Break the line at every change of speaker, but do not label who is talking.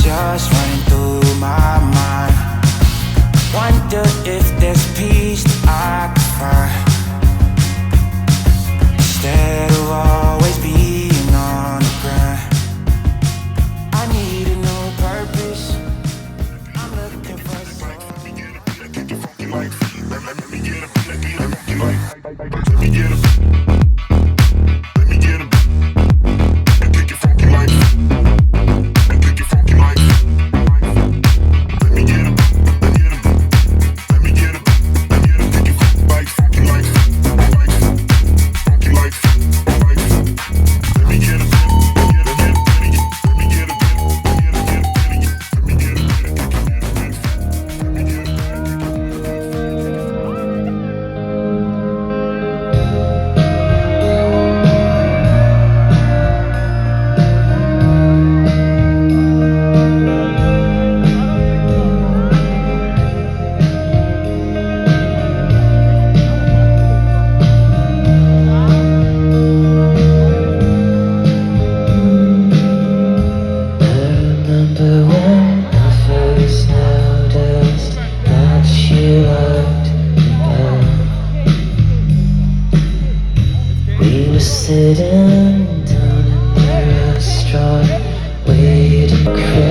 just running through my mind. Wonder if there's peace that I could find, instead of always being on the grind. I need a new purpose. I'm looking for something. Let me get a life. Let me get a life. Let me get a
sitting down in the restaurant, waiting.